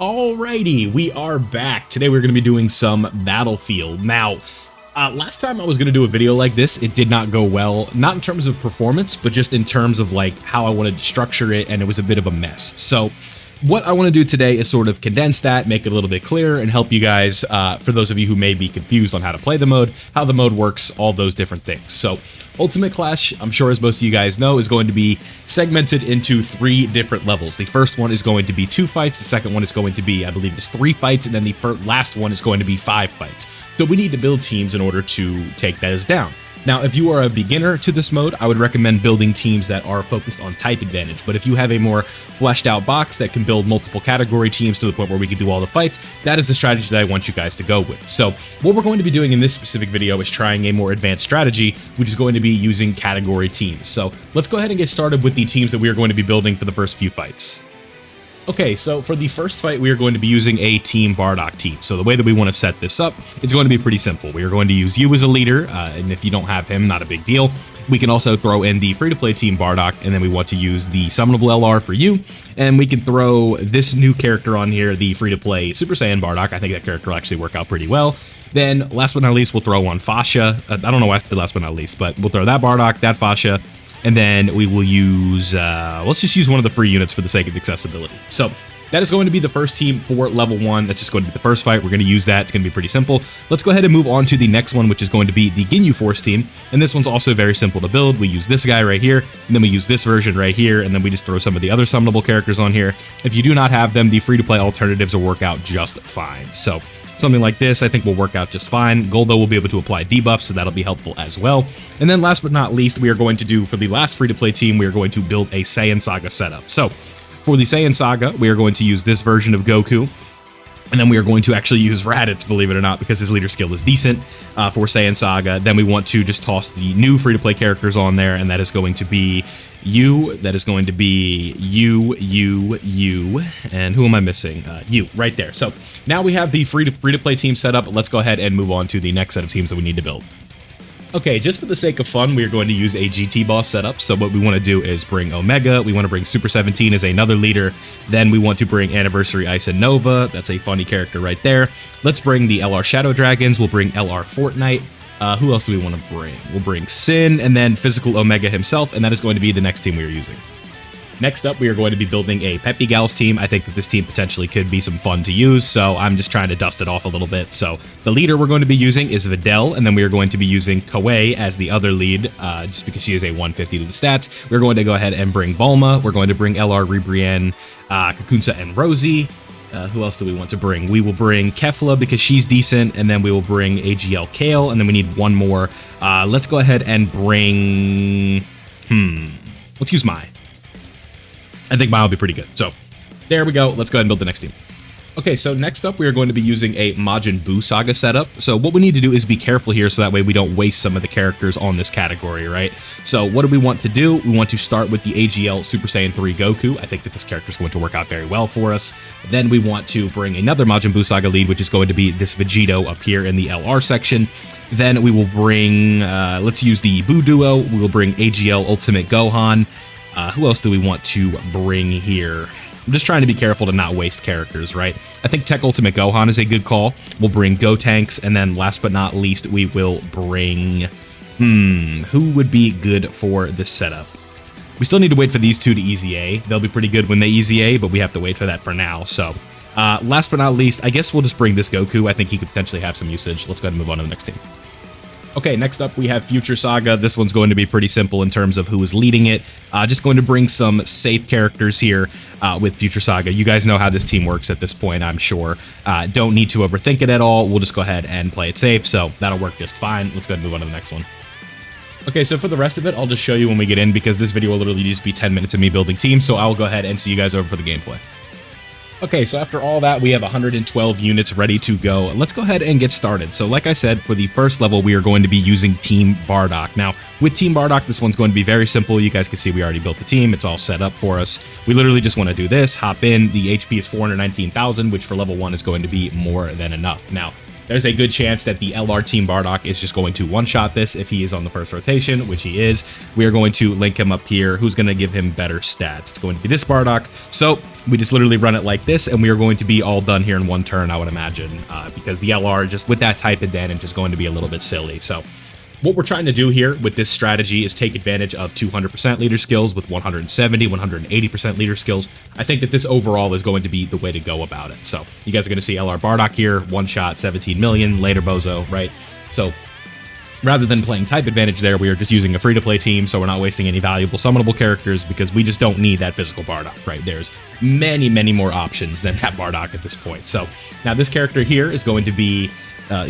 Alrighty, we are back. Today we're going to be doing some Battlefield. Now, last time I was going to do a video like this, it did not go well, not in terms of performance, but just in terms of like how I wanted to structure it, and it was a bit of a mess. So what I want to do today is sort of condense that, make it a little bit clearer, and help you guys, for those of you who may be confused on how to play the mode, how the mode works, all those different things. So Ultimate Clash, I'm sure as most of you guys know, is going to be segmented into 3 different levels. The first one is going to be 2 fights, the second one is going to be, I believe it's 3 fights, and then the last one is going to be 5 fights. So we need to build teams in order to take those down. Now, if you are a beginner to this mode, I would recommend building teams that are focused on type advantage. But if you have a more fleshed out box that can build multiple category teams to the point where we can do all the fights, that is the strategy that I want you guys to go with. So what we're going to be doing in this specific video is trying a more advanced strategy, which is going to be using category teams. So let's go ahead and get started with the teams that we are going to be building for the first few fights. Okay, so for the first fight, we are going to be using a Team Bardock team. So the way that we want to set this up is going to be pretty simple. We are going to use you as a leader, and if you don't have him, not a big deal. We can also throw in the free-to-play Team Bardock, and then we want to use the summonable LR for you, and we can throw this new character on here, the free-to-play Super Saiyan Bardock. I think that character will actually work out pretty well. Then, last but not least, we'll throw on Fascia. I don't know why I said last but not least, but we'll throw that Bardock, that Fascia, and then we will use, let's just use one of the free units for the sake of accessibility. So that is going to be the first team for level 1. That's just going to be the first fight. We're going to use that. It's going to be pretty simple. Let's go ahead and move on to the next one, which is going to be the Ginyu Force team. And this one's also very simple to build. We use this guy right here, and then we use this version right here, and then we just throw some of the other summonable characters on here. If you do not have them, the free-to-play alternatives will work out just fine. So something like this, I think, will work out just fine. Goldo will be able to apply debuffs, so that'll be helpful as well. And then last but not least, we are going to do, for the last free-to-play team, we are going to build a Saiyan Saga setup. So for the Saiyan Saga, we are going to use this version of Goku, and then we are going to actually use Raditz, believe it or not, because his leader skill is decent for Saiyan Saga. Then we want to just toss the new free-to-play characters on there, and that is going to be you, that is going to be you, and who am I missing? You, right there. So now we have the free-to-play team set up. Let's go ahead and move on to the next set of teams that we need to build. Okay, just for the sake of fun, we are going to use a GT boss setup. So what we want to do is bring Omega, we want to bring Super 17 as another leader, then we want to bring Anniversary Ice and Nova, that's a funny character right there. Let's bring the LR Shadow Dragons, we'll bring LR Fortnite. Who else do we want to bring? We'll bring Sin, and then Physical Omega himself, and that is going to be the next team we are using. Next up, we are going to be building a Peppy Gals team. I think that this team potentially could be some fun to use, so I'm just trying to dust it off a little bit. So the leader we're going to be using is Videl, and then we are going to be using Koei as the other lead, just because she is a 150 to the stats. We're going to go ahead and bring Bulma. We're going to bring LR Ribrianne, Kakunsa, and Rosie. Who else do we want to bring? We will bring Kefla because she's decent, and then we will bring AGL Kale, and then we need one more. Let's go ahead and bring... let's use Mai. I think Mai will be pretty good. So there we go. Let's go ahead and build the next team. Okay, so next up, we are going to be using a Majin Buu Saga setup. So what we need to do is be careful here so that way we don't waste some of the characters on this category, right? So what do we want to do? We want to start with the AGL Super Saiyan 3 Goku. I think that this character is going to work out very well for us. Then we want to bring another Majin Buu Saga lead, which is going to be this Vegito up here in the LR section. Then we will bring, let's use the Buu Duo. We will bring AGL Ultimate Gohan. Who else do we want to bring here? I'm just trying to be careful to not waste characters, right? I think Tech Ultimate Gohan is a good call. We'll bring Gotenks, and then last but not least, we will bring... who would be good for this setup? We still need to wait for these two to Easy A. They'll be pretty good when they Easy A, but we have to wait for that for now. So, last but not least, I guess we'll just bring this Goku. I think he could potentially have some usage. Let's go ahead and move on to the next team. Okay, next up we have Future Saga. This one's going to be pretty simple in terms of who is leading it. Just going to bring some safe characters here with Future Saga. You guys know how this team works at this point, I'm sure. Don't need to overthink it at all. We'll just go ahead and play it safe, so that'll work just fine. Let's go ahead and move on to the next one. Okay, so for the rest of it, I'll just show you when we get in because this video will literally just be 10 minutes of me building teams, so I'll go ahead and see you guys over for the gameplay. Okay, so after all that, we have 112 units ready to go. Let's go ahead and get started. So like I said, for the first level, we are going to be using Team Bardock. Now, with Team Bardock, this one's going to be very simple. You guys can see we already built the team. It's all set up for us. We literally just want to do this, hop in. The HP is 419,000, which for level 1 is going to be more than enough. Now, there's a good chance that the LR Team Bardock is just going to one-shot this if he is on the first rotation, which he is. We are going to link him up here. Who's going to give him better stats? It's going to be this Bardock. So we just literally run it like this, and we are going to be all done here in one turn, I would imagine, because the LR, just with that type advantage, is going to be a little bit silly. So what we're trying to do here with this strategy is take advantage of 200% leader skills with 170, 180% leader skills. I think that this overall is going to be the way to go about it. So you guys are going to see LR Bardock here, one shot, 17 million, later Bozo, right? So rather than playing type advantage there, we are just using a free-to-play team, so we're not wasting any valuable summonable characters because we just don't need that physical Bardock, right? There's many, many more options than that Bardock at this point. So now this character here is going to be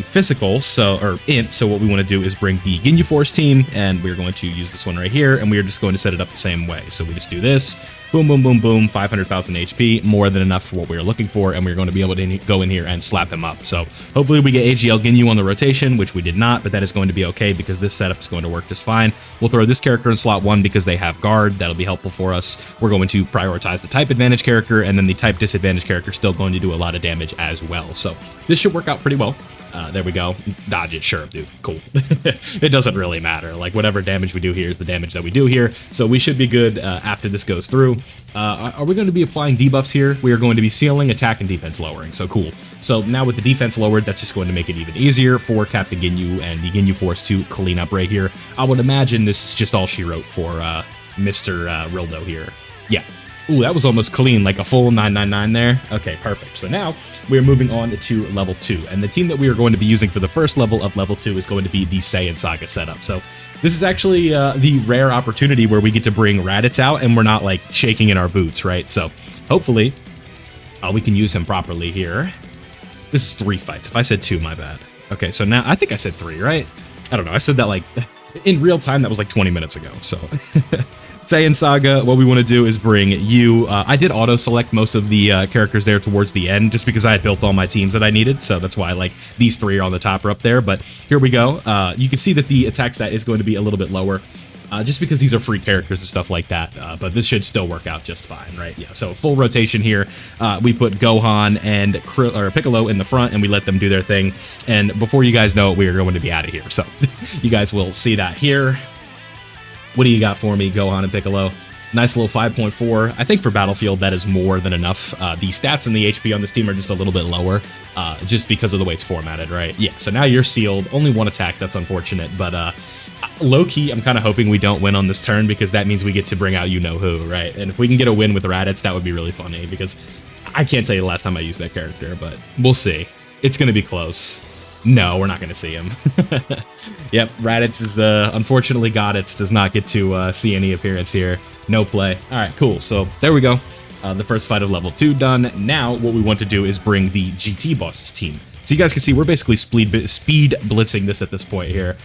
physical, or int, so what we want to do is bring the Ginyu Force team, and we're going to use this one right here, and we are just going to set it up the same way. So we just do this, boom, boom, boom, boom, 500,000 HP, more than enough for what we are looking for, and we're going to be able to go in here and slap him up. So hopefully we get AGL Ginyu on the rotation, which we did not, but that is going to be okay because this setup is going to work just fine. We'll throw this character in slot 1 because they have guard. That'll be helpful for us. We're going to prioritize the type advantage character, and then the type disadvantage character is still going to do a lot of damage as well. So this should work out pretty well. There we go. Dodge it. Sure, dude. Cool. It doesn't really matter. Like, whatever damage we do here is the damage that we do here. So we should be good after this goes through. Are we going to be applying debuffs here? We are going to be sealing, attack, and defense lowering. So cool. So now with the defense lowered, that's just going to make it even easier for Captain Ginyu and the Ginyu Force to clean up right here. I would imagine this is just all she wrote for Mr. Rildo here. Yeah. Ooh, that was almost clean, like a full 999 there. Okay, perfect. So now we're moving on to level 2, and the team that we are going to be using for the first level of level 2 is going to be the Saiyan Saga setup. So this is actually the rare opportunity where we get to bring Raditz out and we're not like shaking in our boots, right? So hopefully we can use him properly here. This is 3 fights. If I said 2, my bad. Okay, so now I think I said 3, right? I don't know. I said that like in real time. That was like 20 minutes ago. So Saiyan Saga, what we want to do is bring you. I did auto select most of the characters there towards the end just because I had built all my teams that I needed. So that's why like these 3 are on the top or up there. But here we go. You can see that the attack stat is going to be a little bit lower. Just because these are free characters and stuff like that, but this should still work out just fine, right? Yeah, so full rotation here. We put Gohan and Piccolo in the front, and we let them do their thing. And before you guys know it, we are going to be out of here. So you guys will see that here. What do you got for me, Gohan and Piccolo? Nice little 5.4. I think for Battlefield, that is more than enough. The stats and the HP on this team are just a little bit lower, just because of the way it's formatted, right? Yeah, so now you're sealed. Only 1 attack. That's unfortunate, but low-key, I'm kind of hoping we don't win on this turn because that means we get to bring out you-know-who, right? And if we can get a win with Raditz, that would be really funny because I can't tell you the last time I used that character, but we'll see. It's going to be close. No, we're not going to see him. Yep, Raditz is unfortunately Goditz does not get to see any appearance here. No play. All right, cool. So there we go. The first fight of level 2 done. Now what we want to do is bring the GT bosses team. So you guys can see we're basically speed blitzing this at this point here.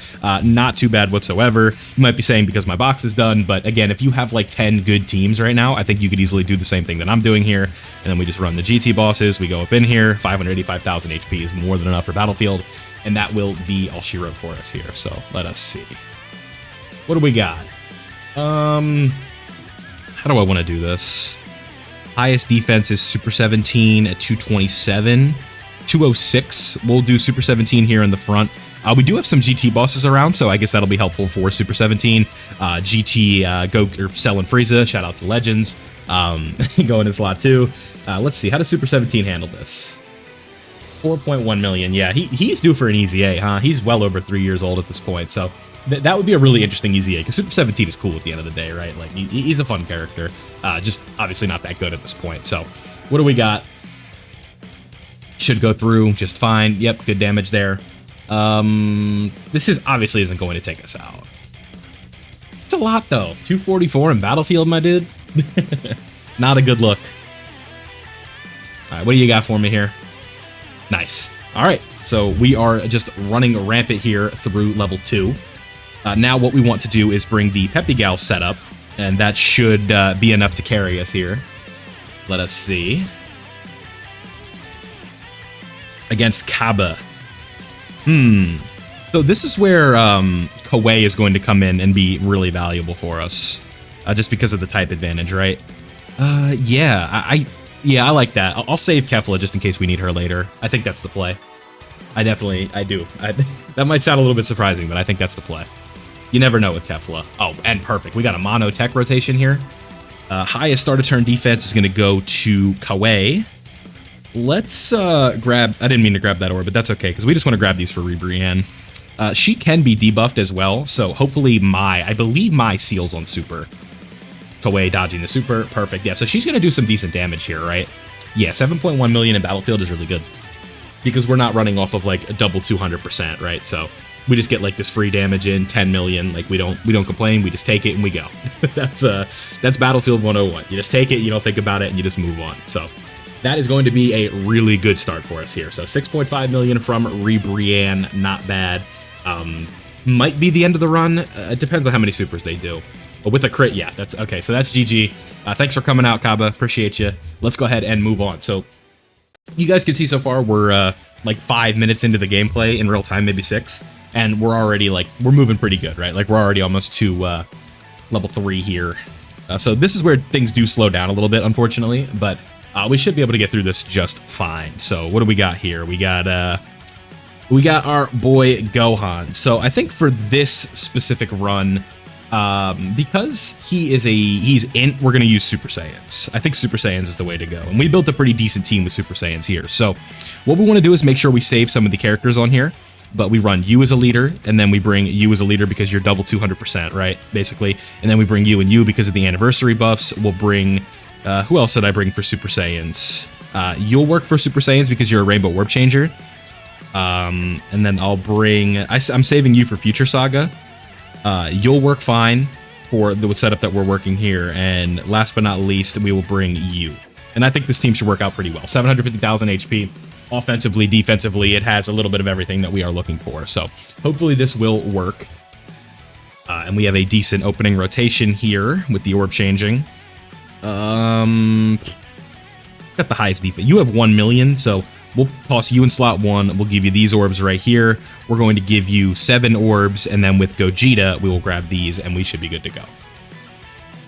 Not too bad whatsoever. You might be saying because my box is done, but again, if you have like 10 good teams right now, I think you could easily do the same thing that I'm doing here. And then we just run the GT bosses. We go up in here. 585,000 HP is more than enough for Battlefield. And that will be all she wrote for us here. So let us see. What do we got? How do I want to do this? Highest defense is Super 17 at 227. 206. We'll do Super 17 here in the front. We do have some GT bosses around, so I guess that'll be helpful for Super 17. GT Cell and Frieza. Shout out to Legends. Going in slot 2. Let's see. How does Super 17 handle this? 4.1 million. Yeah, he's due for an easy A, huh? He's well over 3 years old at this point, so that would be a really interesting easy A, because Super 17 is cool at the end of the day, right? Like, he's a fun character. Just obviously not that good at this point. So what do we got? Should go through just fine. Yep, good damage there. This obviously isn't going to take us out. It's a lot, though. 244 in Battlefield, my dude. Not a good look. All right, what do you got for me here? Nice. All right, so we are just running rampant here through level 2. Now what we want to do is bring the Peppy Gal setup, and that should be enough to carry us here. Let us see. Against Kaba. So this is where Kawaii is going to come in and be really valuable for us, just because of the type advantage, right? Yeah, I like that. I'll save Kefla just in case we need her later. I think that's the play. I do. That might sound a little bit surprising, but I think that's the play. You never know with Kefla. Oh, and perfect. We got a mono tech rotation here. Highest start of turn defense is going to go to Kawaii. Let's grab... I didn't mean to grab that orb, but that's okay, because we just want to grab these for Rebrienne. She can be debuffed as well, so hopefully I believe Mai seals on super. Kawaii dodging the super. Perfect. Yeah, so she's going to do some decent damage here, right? Yeah, 7.1 million in Battlefield is really good. Because we're not running off of like a double 200%, right? So we just get like this free damage in 10 million. Like we don't complain. We just take it and we go. That's Battlefield 101. You just take it, you don't think about it, and you just move on. So that is going to be a really good start for us here. So 6.5 million from Rebrienne, not bad. Might be the end of the run. It depends on how many supers they do. But with a crit, yeah, that's okay. So that's GG. Thanks for coming out, Kaba. Appreciate you. Let's go ahead and move on. So you guys can see so far we're like 5 minutes into the gameplay in real time, maybe 6, and we're already like we're moving pretty good, right? Like we're already almost to level 3 here. So this is where things do slow down a little bit, unfortunately, but we should be able to get through this just fine. So what do we got here? We got our boy Gohan. So I think for this specific run, because we're going to use Super Saiyans. I think Super Saiyans is the way to go. And we built a pretty decent team with Super Saiyans here. So what we want to do is make sure we save some of the characters on here, but we run you as a leader, and then we bring you as a leader because you're double 200%, right? Basically. And then we bring you and you because of the anniversary buffs. We'll bring, who else did I bring for Super Saiyans? You'll work for Super Saiyans because you're a Rainbow Warp Changer. And then I'll bring, I'm saving you for Future Saga. You'll work fine for the setup that we're working here, and last but not least, we will bring you. And I think this team should work out pretty well. 750,000 HP, offensively, defensively, it has a little bit of everything that we are looking for. So hopefully this will work. And we have a decent opening rotation here with the orb changing. Got the highest defense. You have 1 million, so we'll toss you in slot 1. We'll give you these orbs right here. We're going to give you 7 orbs, and then with Gogeta, we will grab these, and we should be good to go.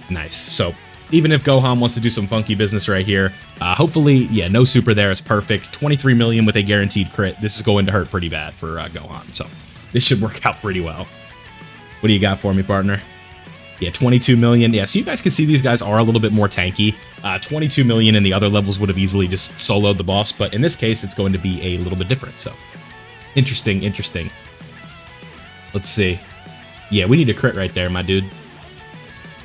Nice. So even if Gohan wants to do some funky business right here, hopefully, yeah, no super there is perfect. 23 million with a guaranteed crit. This is going to hurt pretty bad for Gohan, so this should work out pretty well. What do you got for me, partner? Yeah, 22 million. Yeah, so you guys can see these guys are a little bit more tanky. 22 million in the other levels would have easily just soloed the boss, but in this case, it's going to be a little bit different, so interesting, interesting. Let's see. Yeah, we need a crit right there, my dude.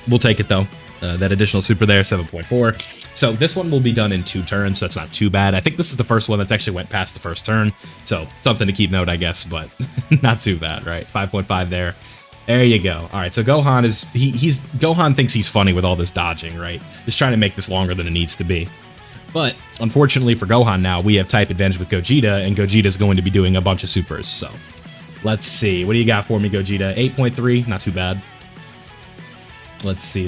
We'll take it, though. That additional super there, 7.4. So this one will be done in 2 turns, so that's not too bad. I think this is the first one that's actually went past the first turn, so something to keep note, I guess, but not too bad, right? 5.5 there. There you go. All right, so Gohan is Gohan thinks he's funny with all this dodging, right? Just trying to make this longer than it needs to be. But unfortunately for Gohan now, we have type advantage with Gogeta, and Gogeta's going to be doing a bunch of supers. So let's see. What do you got for me, Gogeta? 8.3, not too bad. Let's see.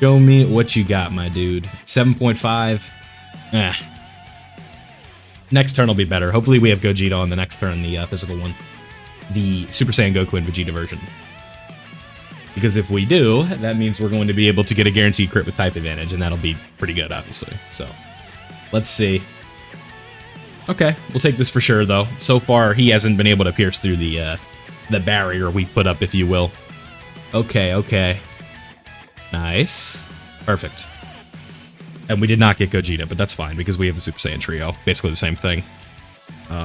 Show me what you got, my dude. 7.5. Next turn will be better. Hopefully we have Gogeta on the next turn, the physical one. The Super Saiyan Goku and Vegeta version. Because if we do, that means we're going to be able to get a guaranteed crit with type advantage, and that'll be pretty good, obviously. So, let's see. Okay, we'll take this for sure, though. So far, he hasn't been able to pierce through the barrier we put up, if you will. Okay. Nice. Perfect. And we did not get Gogeta, but that's fine, because we have the Super Saiyan Trio. Basically the same thing.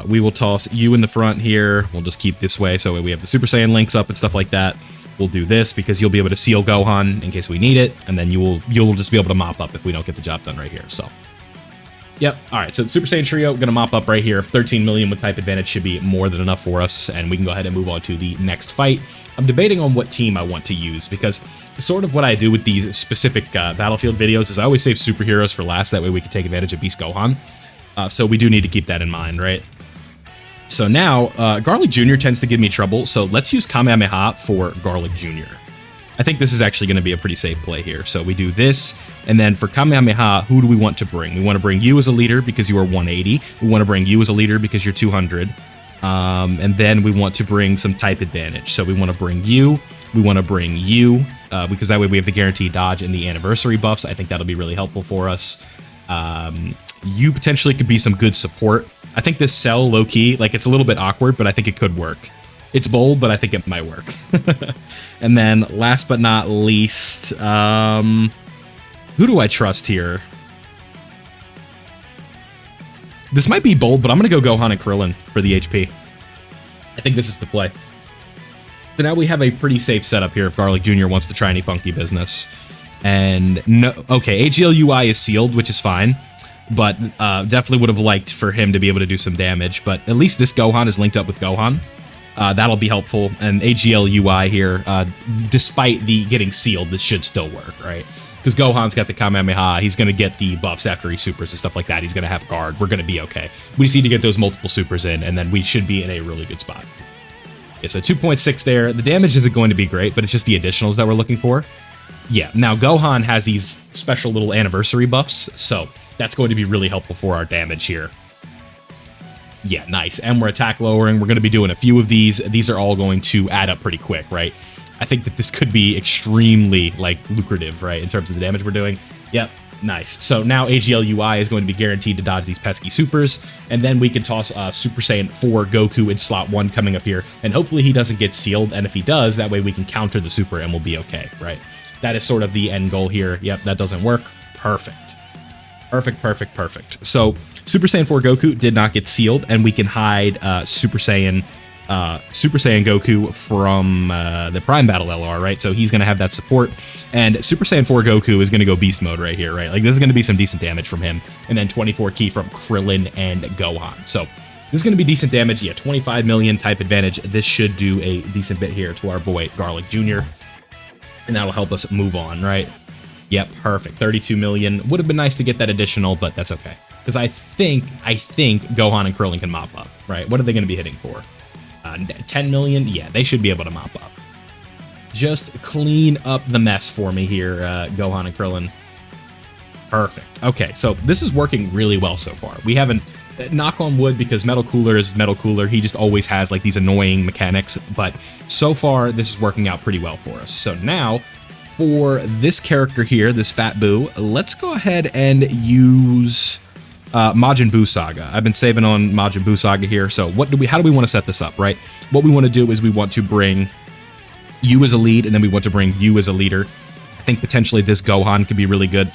We will toss you in the front here. We'll just keep this way, so we have the Super Saiyan links up and stuff like that. We'll do this because you'll be able to seal Gohan in case we need it, and then you'll just be able to mop up if we don't get the job done right here. So, yep. All right. So Super Saiyan Trio gonna mop up right here. 13 million with type advantage should be more than enough for us, and we can go ahead and move on to the next fight. I'm debating on what team I want to use because sort of what I do with these specific Battlefield videos is I always save superheroes for last. That way we can take advantage of Beast Gohan. So we do need to keep that in mind, right? So now, Garlic Jr. tends to give me trouble, so let's use Kamehameha for Garlic Jr. I think this is actually going to be a pretty safe play here. So we do this, and then for Kamehameha, who do we want to bring? We want to bring you as a leader because you are 180. We want to bring you as a leader because you're 200. And then we want to bring some type advantage. So we want to bring you. We want to bring you, because that way we have the guaranteed dodge and the anniversary buffs. I think that'll be really helpful for us. you potentially could be some good support. I think this cell, low-key, like, it's a little bit awkward, but I think it could work. It's bold, but I think it might work. And then, last but not least, who do I trust here? This might be bold, but I'm going to go Gohan and Krillin for the HP. I think this is the play. So now we have a pretty safe setup here if Garlic Jr. wants to try any funky business. And no, okay, AGL UI is sealed, which is fine, but definitely would have liked for him to be able to do some damage. But at least this Gohan is linked up with Gohan. That'll be helpful. And AGL UI here, despite the getting sealed, this should still work, right? Because Gohan's got the Kamehameha, he's going to get the buffs after he supers and stuff like that. He's going to have guard. We're going to be okay. We just need to get those multiple supers in, and then we should be in a really good spot. Yeah, so 2.6 there. The damage isn't going to be great, but it's just the additionals that we're looking for. Yeah, now Gohan has these special little anniversary buffs, so that's going to be really helpful for our damage here. Yeah, nice. And we're attack lowering. We're going to be doing a few of these. These are all going to add up pretty quick, right? I think that this could be extremely, like, lucrative, right, in terms of the damage we're doing. Yep, nice. So now AGL UI is going to be guaranteed to dodge these pesky supers, and then we can toss Super Saiyan 4 Goku in slot 1 coming up here, and hopefully he doesn't get sealed, and if he does, that way we can counter the super and we'll be okay, right? That is sort of the end goal here. Yep, that doesn't work. Perfect. Perfect, perfect, perfect. So Super Saiyan 4 Goku did not get sealed, and we can hide Super Saiyan Goku from the Prime Battle LR, right? So he's going to have that support, and Super Saiyan 4 Goku is going to go beast mode right here, right? Like, this is going to be some decent damage from him, and then 24 ki from Krillin and Gohan. So this is going to be decent damage. Yeah, 25 million type advantage. This should do a decent bit here to our boy Garlic Jr., and that'll help us move on, right? Yep, perfect. 32 million. Would have been nice to get that additional, but that's okay. Because I think Gohan and Krillin can mop up, right? What are they going to be hitting for? 10 million? Yeah, they should be able to mop up. Just clean up the mess for me here, Gohan and Krillin. Perfect. Okay, so this is working really well so far. We haven't... knock on wood, because Metal Cooler is Metal Cooler. He just always has, like, these annoying mechanics, but so far, this is working out pretty well for us. So now, for this character here, this Fat Boo, let's go ahead and use... Majin Buu Saga. I've been saving on Majin Buu Saga here, so how do we want to set this up, right? What we want to do is we want to bring you as a lead, and then we want to bring you as a leader. I think potentially this Gohan could be really good.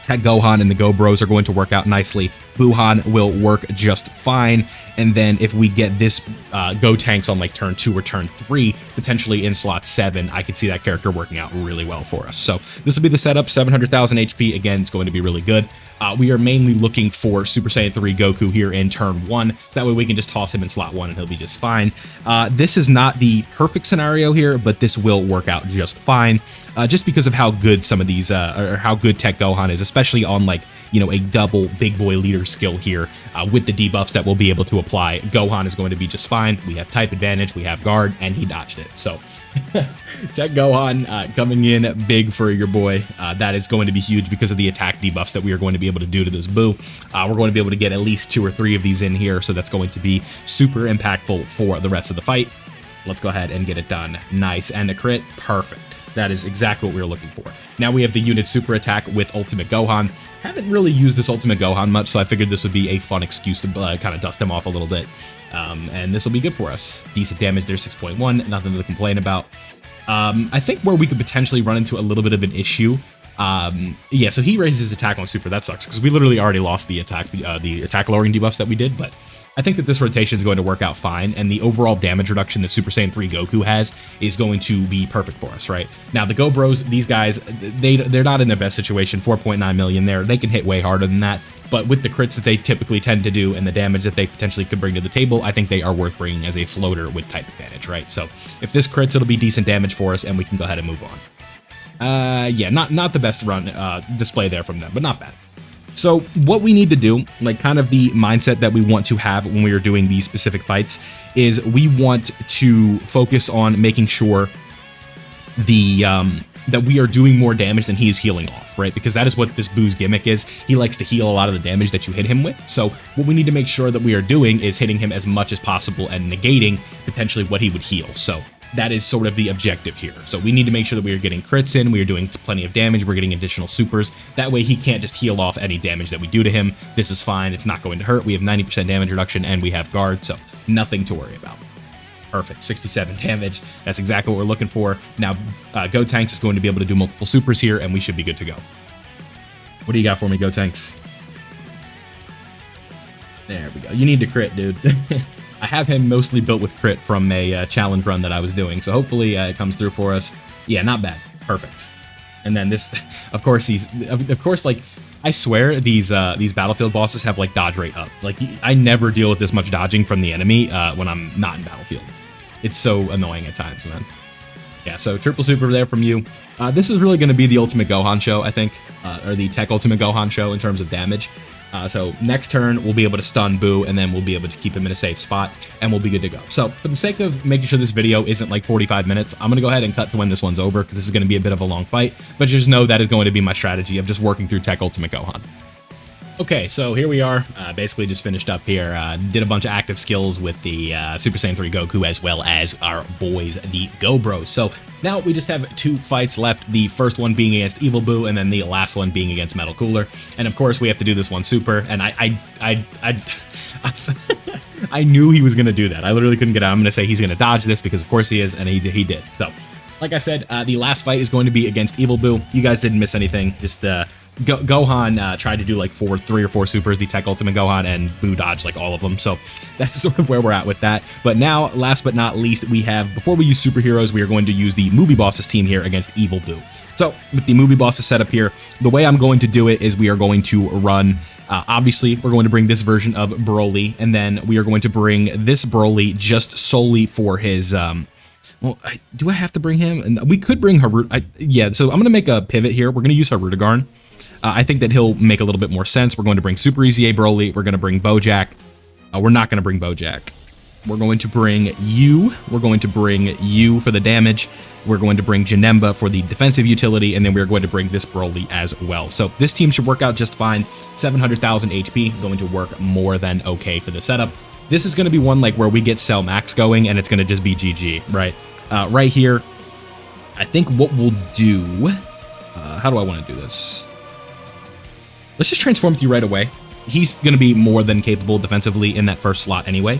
Tech Gohan and the Go Bros are going to work out nicely. Buhan will work just fine, and then if we get this Go Tanks on like turn 2 or turn 3, potentially in slot 7, I could see that character working out really well for us. So this will be the setup, 700,000 HP. Again, it's going to be really good. We are mainly looking for Super Saiyan 3 Goku here in turn 1, so that way we can just toss him in slot 1 and he'll be just fine. This is not the perfect scenario here, but this will work out just fine, just because of how good some of these, or how good Tech Gohan is, especially on, like, you know, a double big boy leader skill here with the debuffs that we'll be able to apply. Gohan is going to be just fine. We have type advantage, we have guard, and he dodged it. So Tech Gohan coming in big for your boy. That is going to be huge because of the attack debuffs that we are going to be able to do to this Boo. We're going to be able to get at least 2 or 3 of these in here, so that's going to be super impactful for the rest of the fight. Let's go ahead and get it done. Nice, and a crit. Perfect. That is exactly what we were looking for. Now we have the unit super attack with Ultimate Gohan. Haven't really used this Ultimate Gohan much, so I figured this would be a fun excuse to kind of dust him off a little bit. And this will be good for us. Decent damage there, 6.1, nothing to complain about. I think where we could potentially run into a little bit of an issue, yeah, so he raises his attack on super. That sucks, because we literally already lost the attack lowering debuffs that we did, but I think that this rotation is going to work out fine, and the overall damage reduction that Super Saiyan 3 Goku has is going to be perfect for us, right? Now, the Go Bros, these guys, they're not in their best situation, 4.9 million there. They can hit way harder than that, but with the crits that they typically tend to do and the damage that they potentially could bring to the table, I think they are worth bringing as a floater with type advantage, right? So if this crits, it'll be decent damage for us, and we can go ahead and move on. Yeah, not the best run display there from them, but not bad. So what we need to do, like kind of the mindset that we want to have when we are doing these specific fights, is we want to focus on making sure that we are doing more damage than he is healing off, right? Because that is what this Boo's gimmick is. He likes to heal a lot of the damage that you hit him with. So what we need to make sure that we are doing is hitting him as much as possible and negating potentially what he would heal. So that is sort of the objective here. So we need to make sure that we are getting crits in, we are doing plenty of damage, we're getting additional supers. That way he can't just heal off any damage that we do to him. This is fine, it's not going to hurt. We have 90% damage reduction and we have guard, so nothing to worry about. Perfect, 67 damage. That's exactly what we're looking for. Now, Gotenks is going to be able to do multiple supers here, and we should be good to go. What do you got for me, Gotenks? There we go. You need to crit, dude. I have him mostly built with crit from a challenge run that I was doing, so hopefully it comes through for us. Yeah, not bad. Perfect. And then this, of course, like, I swear these battlefield bosses have like dodge rate up. Like, I never deal with this much dodging from the enemy when I'm not in battlefield. It's so annoying at times, man. Yeah, so triple super there from you. This is really going to be the Ultimate Gohan show, I think, or the Tech Ultimate Gohan show in terms of damage. So next turn, we'll be able to stun Boo, and then we'll be able to keep him in a safe spot, and we'll be good to go. So for the sake of making sure this video isn't like 45 minutes, I'm going to go ahead and cut to when this one's over, because this is going to be a bit of a long fight, but just know that is going to be my strategy of just working through Tech Ultimate Gohan. Okay, so here we are, basically just finished up here, did a bunch of active skills with the Super Saiyan 3 Goku as well as our boys, the Go Bros. So now we just have 2 fights left, the first one being against Evil Boo and then the last one being against Metal Cooler. And of course we have to do this one super, and I knew he was going to do that. I literally couldn't get out. I'm going to say he's going to dodge this because of course he is, and he did. So, like I said, the last fight is going to be against Evil Boo. You guys didn't miss anything, just Gohan tried to do like 3 or 4 supers, the Tech Ultimate Gohan, and Boo dodged like all of them. So that's sort of where we're at with that. But now, last but not least, we have, before we use superheroes, we are going to use the Movie Bosses team here against Evil Boo. So with the Movie Bosses setup here, the way I'm going to do it is we are going to run, obviously, we're going to bring this version of Broly, and then we are going to bring this Broly just solely for his, well, do I have to bring him? And we could bring Harut. Yeah, so I'm going to make a pivot here. We're going to use Harudagarn. I think that he'll make a little bit more sense. We're going to bring Super Easy A Broly. We're going to bring Bojack. We're not going to bring Bojack. We're going to bring you. We're going to bring you for the damage. We're going to bring Janemba for the defensive utility, and then we're going to bring this Broly as well. So this team should work out just fine. 700,000 HP, going to work more than okay for the setup. This is going to be one like where we get Cell Max going, and it's going to just be GG, right? Right here, I think what we'll do, how do I want to do this? Let's just transform with you right away. He's going to be more than capable defensively in that first slot anyway.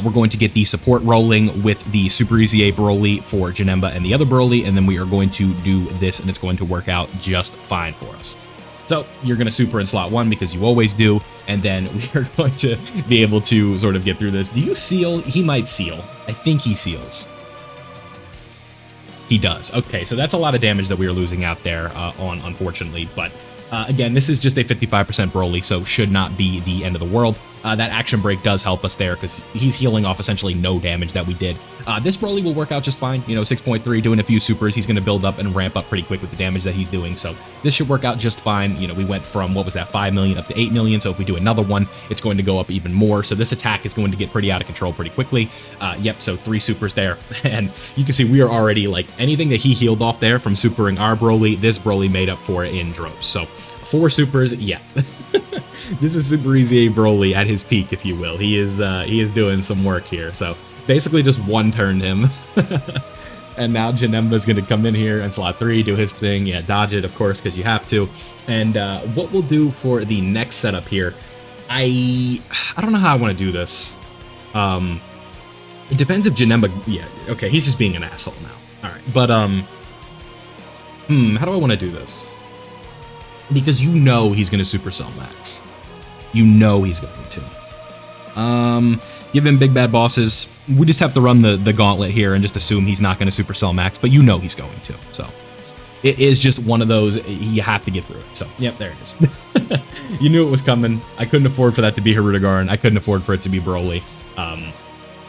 We're going to get the support rolling with the Super Easy A Broly for Janemba and the other Broly, and then we are going to do this, and it's going to work out just fine for us. So you're going to super in slot 1 because you always do, and then we are going to be able to sort of get through this. Do you seal? He might seal. I think he seals. He does. Okay, so that's a lot of damage that we are losing out there unfortunately, but again, this is just a 55% Broly, so should not be the end of the world. That action break does help us there because he's healing off essentially no damage that we did. This Broly will work out just fine. You know, 6.3, doing a few supers. He's going to build up and ramp up pretty quick with the damage that he's doing. So this should work out just fine. You know, we went from, what was that, 5 million up to 8 million. So if we do another one, it's going to go up even more. So this attack is going to get pretty out of control pretty quickly. Yep, so 3 supers there. And you can see we are already, like, anything that he healed off there from supering our Broly, this Broly made up for it in droves. So 4 supers, yeah. This is Super Easy A Broly at his peak, if you will. He is doing some work here. So basically just one-turned him. And now Janemba's going to come in here and slot 3, do his thing. Yeah, dodge it, of course, because you have to. And what we'll do for the next setup here, I don't know how I want to do this. It depends if Janemba, yeah, okay, he's just being an asshole now. All right, but how do I want to do this? Because you know he's going to Supercell Max. You know he's going to. Give him big bad bosses. We just have to run the gauntlet here and just assume he's not going to Supercell Max, but you know he's going to. So it is just one of those, you have to get through it. So, yep, there it is. You knew it was coming. I couldn't afford for that to be Harudagarn. I couldn't afford for it to be Broly.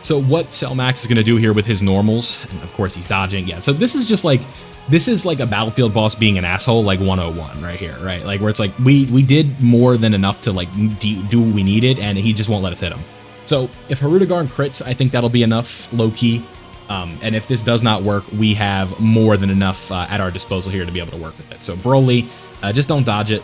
So what Cell Max is going to do here with his normals, and of course he's dodging. Yeah, so this is just like, this is like a battlefield boss being an asshole, like 101 right here, right? Like where it's like we did more than enough to like do what we needed, and he just won't let us hit him. So if Harudagarn crits, I think that'll be enough low key. And if this does not work, we have more than enough at our disposal here to be able to work with it. So Broly, just don't dodge it.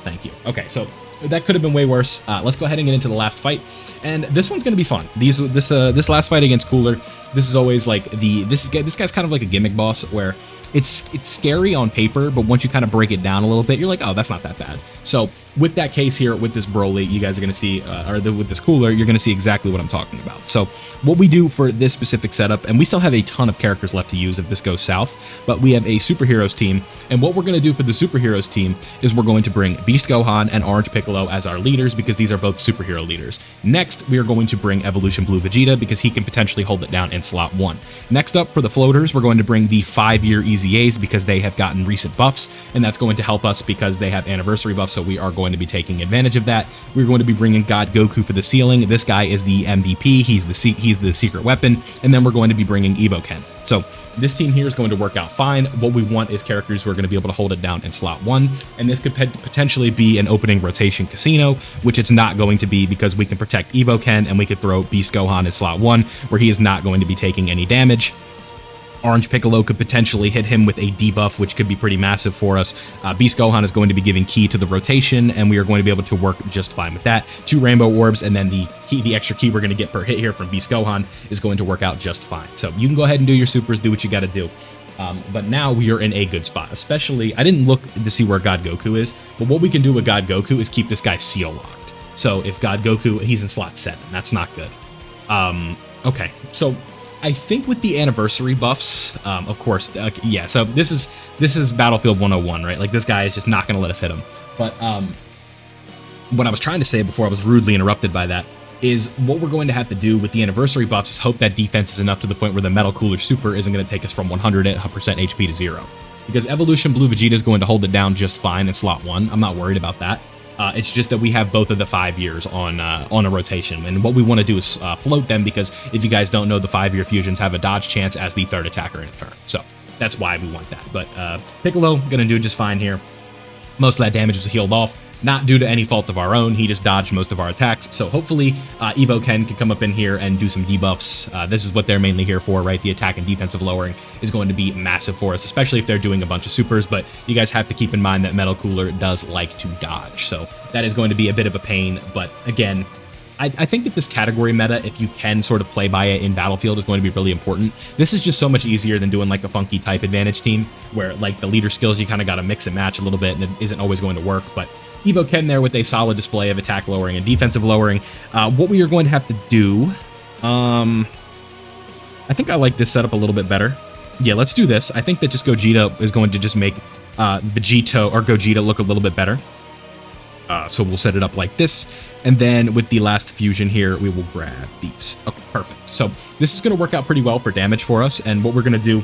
Thank you. Okay, so that could have been way worse. Let's go ahead and get into the last fight, and this one's gonna be fun. This last fight against Cooler, this is always like this guy's kind of like a gimmick boss where it's scary on paper, but once you kind of break it down a little bit, you're like, oh, that's not that bad. So with that case here, with this Broly, you guys are gonna see, with this Cooler, you're gonna see exactly what I'm talking about. So what we do for this specific setup, and we still have a ton of characters left to use if this goes south, but we have a superheroes team, and what we're gonna do for the superheroes team is we're going to bring Beast Gohan and Orange Piccolo as our leaders because these are both superhero leaders. Next, we are going to bring Evolution Blue Vegeta because he can potentially hold it down in slot 1. Next up, for the floaters, we're going to bring the 5-year EZAs because they have gotten recent buffs, and that's going to help us because they have anniversary buffs, so we are going to be taking advantage of that. We're going to be bringing God Goku for the ceiling. This guy is the MVP. He's the secret weapon, and then we're going to be bringing Evo Ken. So this team here is going to work out fine. What we want is characters who are going to be able to hold it down in slot 1, and this could potentially be an opening rotation casino, which it's not going to be because we can protect Evo Ken and we could throw Beast Gohan in slot 1 where he is not going to be taking any damage. Orange Piccolo could potentially hit him with a debuff, which could be pretty massive for us. Beast Gohan is going to be giving ki to the rotation, and we are going to be able to work just fine with that. 2 rainbow orbs, and then the extra ki we're going to get per hit here from Beast Gohan is going to work out just fine. So you can go ahead and do your supers, do what you got to do. But now we are in a good spot, especially, I didn't look to see where God Goku is, but what we can do with God Goku is keep this guy seal locked. So if God Goku, he's in slot 7, that's not good. Okay, so I think with the anniversary buffs, of course, yeah, so this is Battlefield 101, right? Like, this guy is just not going to let us hit him. But what I was trying to say before I was rudely interrupted by that is what we're going to have to do with the anniversary buffs is hope that defense is enough to the point where the Metal Cooler Super isn't going to take us from 100% HP to 0. Because Evolution Blue Vegeta is going to hold it down just fine in slot 1. I'm not worried about that. It's just that we have both of the 5 years on a rotation, and what we want to do is float them because if you guys don't know, the 5-year fusions have a dodge chance as the 3rd attacker in a turn, so that's why we want that. But Piccolo gonna do just fine here. Most of that damage was healed off, not due to any fault of our own. He just dodged most of our attacks, so hopefully Evo Ken can come up in here and do some debuffs. This is what they're mainly here for, right? The attack and defensive lowering is going to be massive for us, especially if they're doing a bunch of supers, but you guys have to keep in mind that Metal Cooler does like to dodge, so that is going to be a bit of a pain. But again, I think that this category meta, if you can sort of play by it in Battlefield, is going to be really important. This is just so much easier than doing like a funky type advantage team where like the leader skills, you kind of got to mix and match a little bit and it isn't always going to work. But Evo Ken there with a solid display of attack lowering and defensive lowering. What we are going to have to do, I think I like this setup a little bit better. Yeah, let's do this. I think that just Gogeta is going to just make Vegito or Gogeta look a little bit better. So we'll set it up like this, and then with the last fusion here, we will grab these. Okay, perfect. So this is going to work out pretty well for damage for us, and what we're going to do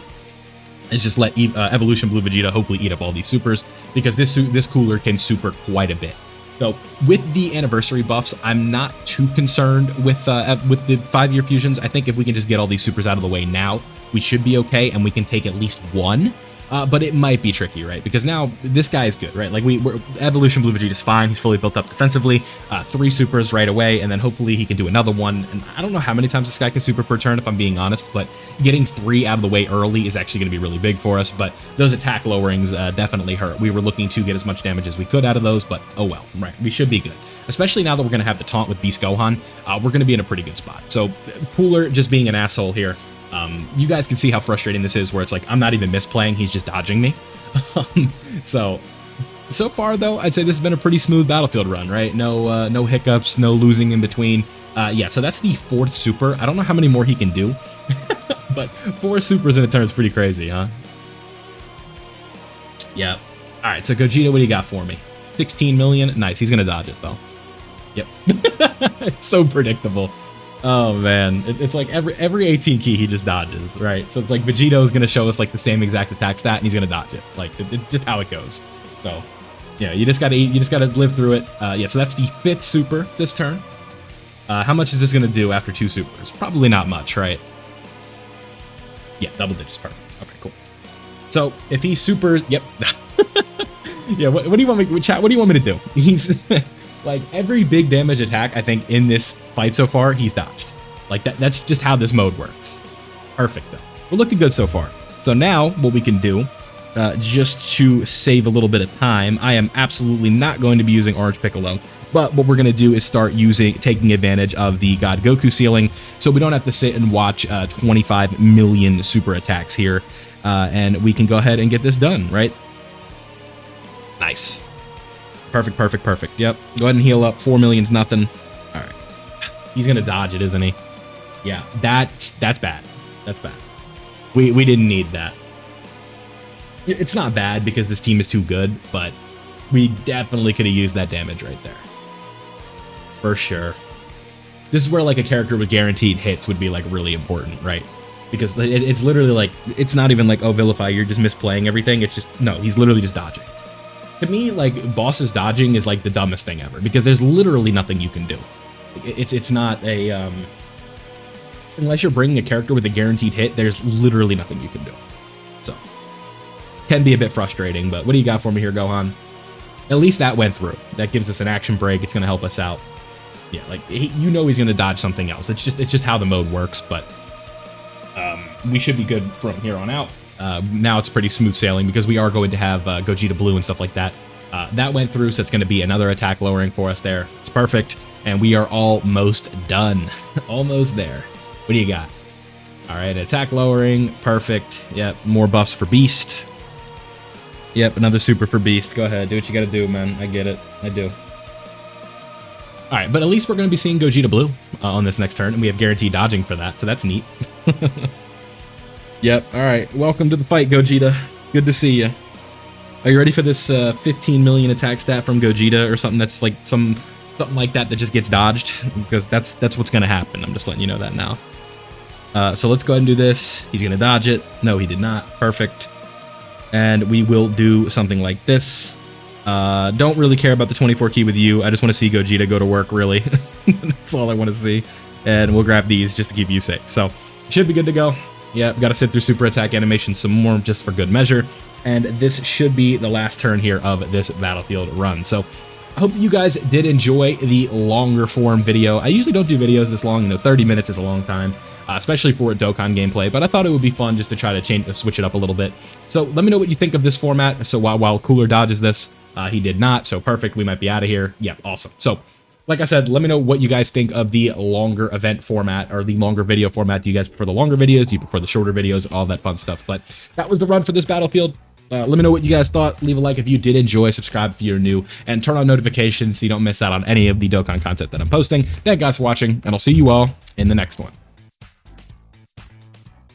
is just let Evolution Blue Vegeta hopefully eat up all these supers, because this cooler can super quite a bit. So with the anniversary buffs, I'm not too concerned with the 5-year fusions. I think if we can just get all these supers out of the way now, we should be okay, and we can take at least one. But it might be tricky, right? Because now this guy is good, right? Like we're Evolution Blue Vegeta is fine. He's fully built up defensively. 3 supers right away, and then hopefully he can do another one. And I don't know how many times this guy can super per turn, if I'm being honest, but getting 3 out of the way early is actually going to be really big for us. But those attack lowerings definitely hurt. We were looking to get as much damage as we could out of those, but oh well, right? We should be good. Especially now that we're going to have the taunt with Beast Gohan, we're going to be in a pretty good spot. So Cooler just being an asshole here. You guys can see how frustrating this is, where it's like I'm not even misplaying, he's just dodging me. So far though, I'd say this has been a pretty smooth Battlefield run, right? No hiccups, no losing in between. Yeah, so that's the 4th super. I don't know how many more he can do, but 4 supers in a turn is pretty crazy, huh? Yeah. All right, so Gogeta, what do you got for me? 16 million. Nice. He's gonna dodge it though. Yep. It's so predictable. Oh man, it's like every 18 key he just dodges, right? So it's like Vegito is gonna show us like the same exact attack stat, and he's gonna dodge it. Like it's just how it goes. So yeah, you just gotta live through it. Yeah, so that's the 5th super this turn. How much is this gonna do after 2 supers? Probably not much, right? Yeah, double digits, perfect. Okay, cool. So if he supers, yep. Yeah, what do you want me, chat? What do you want me to do? He's like every big damage attack, I think, in this fight so far, he's dodged. Like that's just how this mode works. Perfect, though. We're looking good so far. So now what we can do, just to save a little bit of time, I am absolutely not going to be using Orange Piccolo. But what we're going to do is start taking advantage of the God Goku ceiling, so we don't have to sit and watch 25 million super attacks here, and we can go ahead and get this done, right? Nice. Perfect, perfect, perfect. Yep. Go ahead and heal up. 4 million's nothing. All right. He's going to dodge it, isn't he? Yeah, that's bad. That's bad. We didn't need that. It's not bad because this team is too good, but we definitely could have used that damage right there. For sure. This is where like a character with guaranteed hits would be like really important, right? Because it's literally like, it's not even like, oh, Vilify, you're just misplaying everything. It's just, no, he's literally just dodging. To me, like, Boss's dodging is like the dumbest thing ever because there's literally nothing you can do. It's not a, unless you're bringing a character with a guaranteed hit, there's literally nothing you can do. So, can be a bit frustrating, but what do you got for me here, Gohan? At least that went through. That gives us an action break. It's going to help us out. Yeah, like, you know he's going to dodge something else. It's just how the mode works, but we should be good from here on out. Now it's pretty smooth sailing because we are going to have Gogeta Blue and stuff like that. That went through, so it's going to be another attack lowering for us there. It's perfect, and we are almost done. Almost there. What do you got? All right, attack lowering, perfect. Yep, more buffs for Beast. Yep, another super for Beast. Go ahead, do what you got to do, man. I get it. I do. All right, but at least we're going to be seeing Gogeta Blue on this next turn, and we have guaranteed dodging for that, so that's neat. Yep, all right. Welcome to the fight, Gogeta. Good to see you. Are you ready for this 15 million attack stat from Gogeta or something that's like something like that just gets dodged? Because that's what's going to happen. I'm just letting you know that now. So let's go ahead and do this. He's going to dodge it. No, he did not. Perfect. And we will do something like this. Don't really care about the 24 key with you. I just want to see Gogeta go to work, really. That's all I want to see. And we'll grab these just to keep you safe. So, should be good to go. Yep, got to sit through super attack animation some more just for good measure. And this should be the last turn here of this Battlefield run. So, I hope you guys did enjoy the longer form video. I usually don't do videos this long. 30 minutes is a long time. Especially for Dokkan gameplay, but I thought it would be fun just to try to switch it up a little bit. So let me know what you think of this format. So while Cooler dodges this, he did not, so perfect, we might be out of here. Yep, awesome. So, like I said, let me know what you guys think of the longer event format, or the longer video format. Do you guys prefer the longer videos? Do you prefer the shorter videos? All that fun stuff. But that was the run for this Battlefield. Let me know what you guys thought. Leave a like if you did enjoy, subscribe if you're new, and turn on notifications so you don't miss out on any of the Dokkan content that I'm posting. Thank you guys for watching, and I'll see you all in the next one.